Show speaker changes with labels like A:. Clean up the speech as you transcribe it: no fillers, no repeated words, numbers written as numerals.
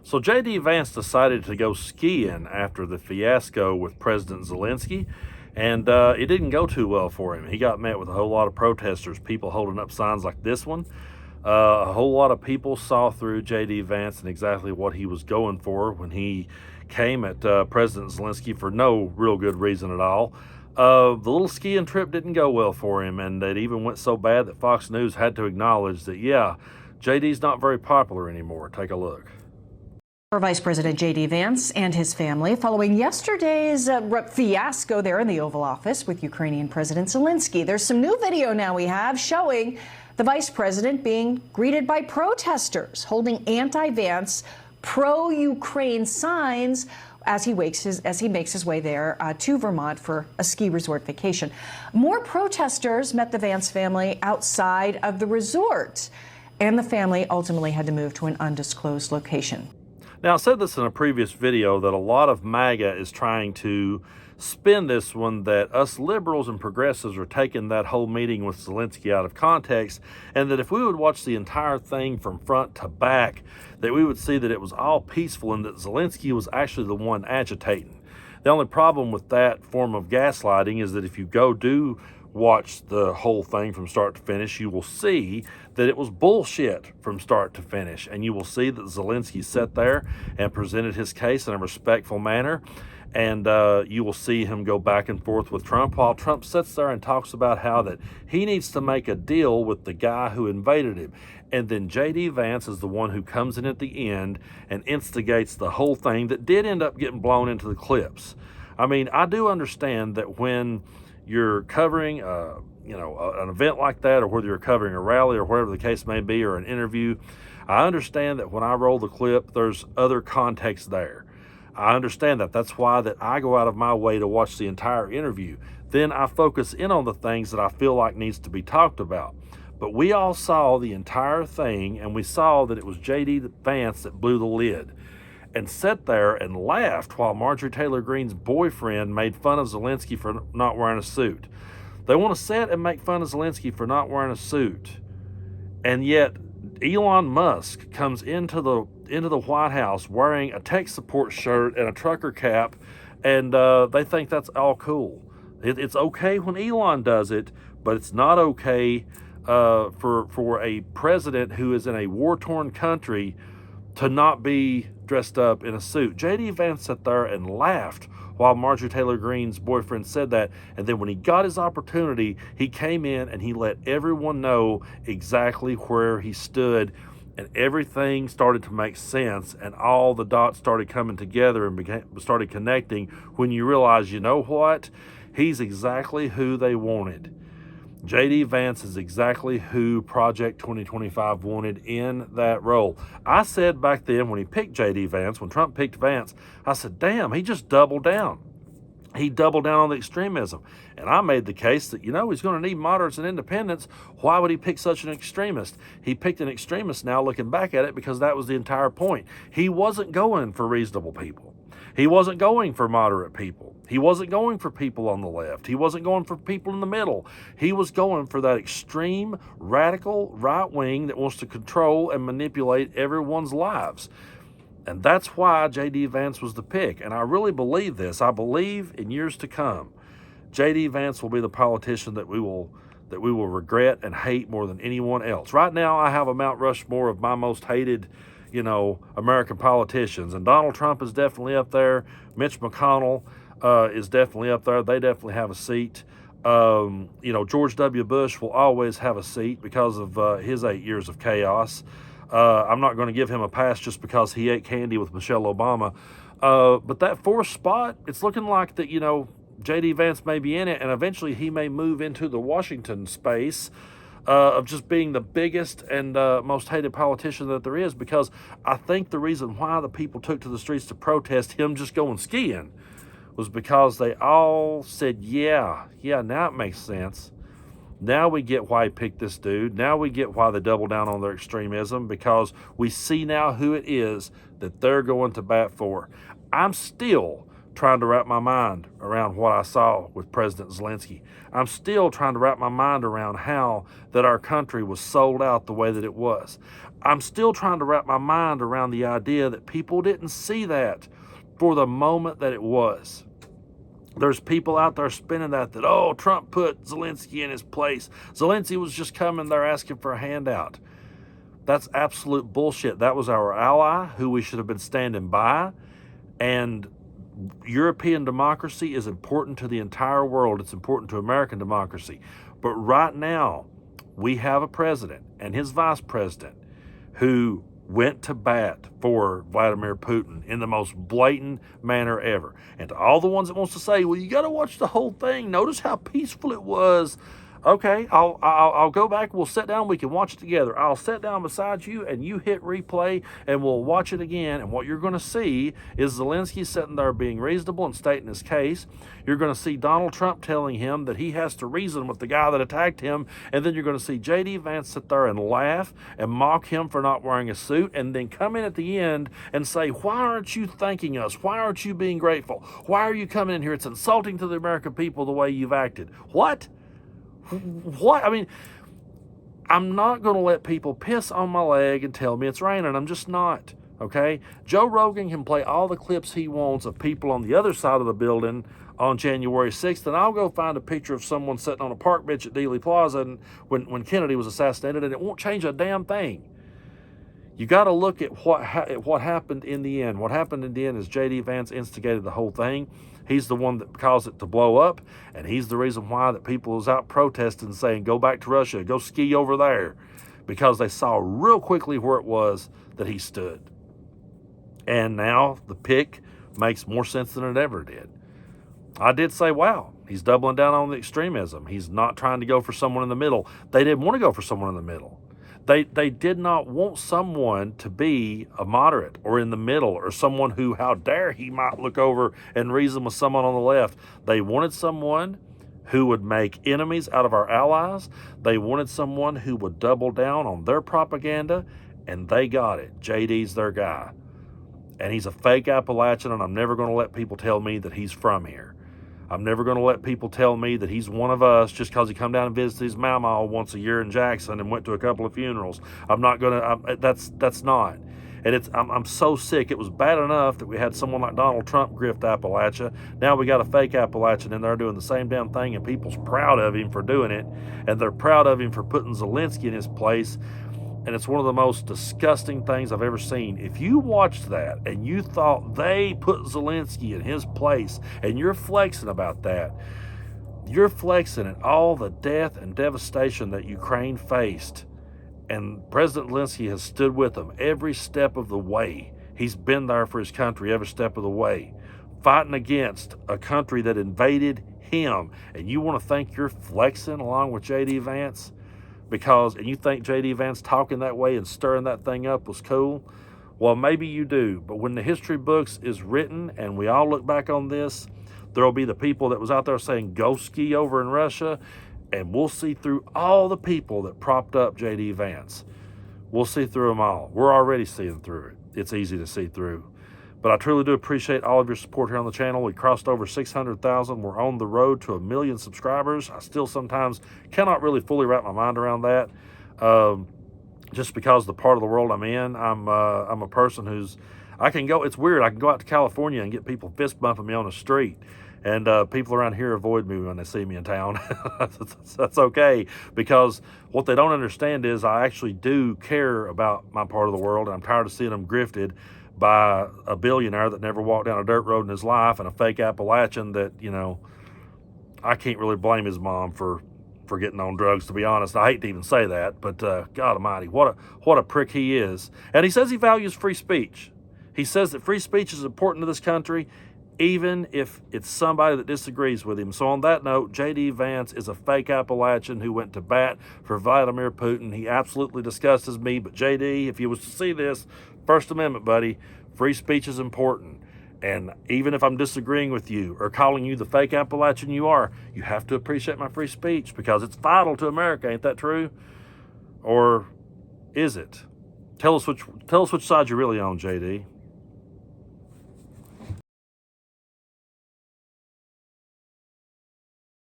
A: So J.D. Vance decided to go skiing after the fiasco with President Zelensky, and it didn't go too well for him. He got met with a whole lot of protesters, people holding up signs like this one. A whole lot of people saw through J.D. Vance and exactly what he was going for when he came at President Zelensky for no real good reason at all. The little skiing trip didn't go well for him, and it even went so bad that Fox News had to acknowledge that, yeah, JD's not very popular anymore. Take a look.
B: For Vice President J.D. Vance and his family following yesterday's fiasco there in the Oval Office with Ukrainian President Zelensky. There's some new video now we have showing the vice president being greeted by protesters holding anti-Vance, pro-Ukraine signs as he makes his way there to Vermont for a ski resort vacation. More protesters met the Vance family outside of the resort, and the family ultimately had to move to an undisclosed location.
A: Now, I said this in a previous video that a lot of MAGA is trying to spin this one that us liberals and progressives are taking that whole meeting with Zelensky out of context, and that if we would watch the entire thing from front to back, that we would see that it was all peaceful and that Zelensky was actually the one agitating. The only problem with that form of gaslighting is that if you do watch the whole thing from start to finish, you will see that it was bullshit from start to finish. And you will see that Zelensky sat there and presented his case in a respectful manner. And you will see him go back and forth with Trump while Trump sits there and talks about how that he needs to make a deal with the guy who invaded him. And then J.D. Vance is the one who comes in at the end and instigates the whole thing that did end up getting blown into the clips. I mean, I do understand that when you're covering an event like that, or whether you're covering a rally or whatever the case may be, or an interview, I understand that when I roll the clip, there's other context there. I understand that. That's why that I go out of my way to watch the entire interview. Then I focus in on the things that I feel like needs to be talked about. But we all saw the entire thing, and we saw that it was J.D. Vance that blew the lid and sat there and laughed while Marjorie Taylor Greene's boyfriend made fun of Zelensky for not wearing a suit. They want to sit and make fun of Zelensky for not wearing a suit. And yet Elon Musk comes into the White House wearing a tech support shirt and a trucker cap, and they think that's all cool. It's okay when Elon does it, but it's not okay for a president who is in a war-torn country to not be dressed up in a suit. J.D. Vance sat there and laughed while Marjorie Taylor Greene's boyfriend said that. And then when he got his opportunity, he came in and he let everyone know exactly where he stood. And everything started to make sense. And all the dots started coming together and started connecting when you realize, you know what? He's exactly who they wanted. J.D. Vance is exactly who Project 2025 wanted in that role. I said back then when he picked J.D. Vance, when Trump picked Vance, I said, damn, he just doubled down. He doubled down on the extremism. And I made the case that, he's going to need moderates and independents. Why would he pick such an extremist? He picked an extremist now looking back at it because that was the entire point. He wasn't going for reasonable people. He wasn't going for moderate people. He wasn't going for people on the left. He wasn't going for people in the middle. He was going for that extreme, radical right wing that wants to control and manipulate everyone's lives. And that's why J.D. Vance was the pick. And I really believe this. I believe in years to come, J.D. Vance will be the politician that we will regret and hate more than anyone else. Right now, I have a Mount Rushmore of my most hated American politicians. And Donald Trump is definitely up there. Mitch McConnell is definitely up there. They definitely have a seat. George W. Bush will always have a seat because of his 8 years of chaos. I'm not going to give him a pass just because he ate candy with Michelle Obama. But that fourth spot, it's looking like that, J.D. Vance may be in it, and eventually he may move into the Washington space of just being the biggest and most hated politician that there is, because I think the reason why the people took to the streets to protest him just going skiing was because they all said, yeah, now it makes sense. Now we get why he picked this dude. Now we get why they double down on their extremism, because we see now who it is that they're going to bat for. I'm still trying to wrap my mind around what I saw with President Zelensky. I'm still trying to wrap my mind around how that our country was sold out the way that it was. I'm still trying to wrap my mind around the idea that people didn't see that for the moment that it was. There's people out there spinning that, oh, Trump put Zelensky in his place. Zelensky was just coming there asking for a handout. That's absolute bullshit. That was our ally who we should have been standing by. And European democracy is important to the entire world. It's important to American democracy. But right now, we have a president and his vice president who went to bat for Vladimir Putin in the most blatant manner ever. And to all the ones that wants to say, well, you got to watch the whole thing. Notice how peaceful it was. Okay, I'll go back. We'll sit down. We can watch it together. I'll sit down beside you and you hit replay and we'll watch it again. And what you're going to see is Zelensky sitting there being reasonable and stating his case. You're going to see Donald Trump telling him that he has to reason with the guy that attacked him. And then you're going to see J.D. Vance sit there and laugh and mock him for not wearing a suit and then come in at the end and say, why aren't you thanking us? Why aren't you being grateful? Why are you coming in here? It's insulting to the American people the way you've acted. What? I mean, I'm not going to let people piss on my leg and tell me it's raining. I'm just not, okay? Joe Rogan can play all the clips he wants of people on the other side of the building on January 6th, and I'll go find a picture of someone sitting on a park bench at Dealey Plaza and when Kennedy was assassinated, and it won't change a damn thing. You got to look at what happened in the end. What happened in the end is J.D. Vance instigated the whole thing. He's the one that caused it to blow up, and he's the reason why that people was out protesting saying, go back to Russia, go ski over there, because they saw real quickly where it was that he stood. And now the pick makes more sense than it ever did. I did say, wow, he's doubling down on the extremism. He's not trying to go for someone in the middle. They didn't want to go for someone in the middle. They did not want someone to be a moderate or in the middle or someone who, how dare he might look over and reason with someone on the left. They wanted someone who would make enemies out of our allies. They wanted someone who would double down on their propaganda, and they got it. JD's their guy. And he's a fake Appalachian, and I'm never going to let people tell me that he's from here. I'm never going to let people tell me that he's one of us just because he come down and visited his mama once a year in Jackson and went to a couple of funerals. I'm not going to. That's not. And I'm so sick. It was bad enough that we had someone like Donald Trump grift Appalachia. Now we got a fake Appalachian in there doing the same damn thing, and people's proud of him for doing it, and they're proud of him for putting Zelensky in his place. And it's one of the most disgusting things I've ever seen. If you watched that and you thought they put Zelensky in his place and you're flexing about that, you're flexing at all the death and devastation that Ukraine faced. And President Zelensky has stood with them every step of the way. He's been there for his country every step of the way, fighting against a country that invaded him. And you want to think you're flexing along with J.D. Vance? And you think J.D. Vance talking that way and stirring that thing up was cool? Well, maybe you do. But when the history books is written and we all look back on this, there'll be the people that was out there saying, go ski over in Russia, and we'll see through all the people that propped up J.D. Vance. We'll see through them all. We're already seeing through it. It's easy to see through. But I truly do appreciate all of your support here on the channel. We crossed over 600,000. We're on the road to 1 million subscribers. I still sometimes cannot really fully wrap my mind around that. Just because the part of the world I'm in, I'm a person who's, I can go, it's weird. I can go out to California and get people fist bumping me on the street. And people around here avoid me when they see me in town. That's okay, because what they don't understand is I actually do care about my part of the world, and I'm tired of seeing them grifted by a billionaire that never walked down a dirt road in his life and a fake Appalachian that, you know, I can't really blame his mom for getting on drugs, to be honest. I hate to even say that, but God almighty, what a prick he is. And he says he values free speech. He says that free speech is important to this country, even if it's somebody that disagrees with him. So on that note, J.D. Vance is a fake Appalachian who went to bat for Vladimir Putin. He absolutely disgusts me, but J.D., if you was to see this, First Amendment, buddy, free speech is important. And even if I'm disagreeing with you or calling you the fake Appalachian you are, you have to appreciate my free speech because it's vital to America. Ain't that true? Or is it? Tell us which side you're really on, JD.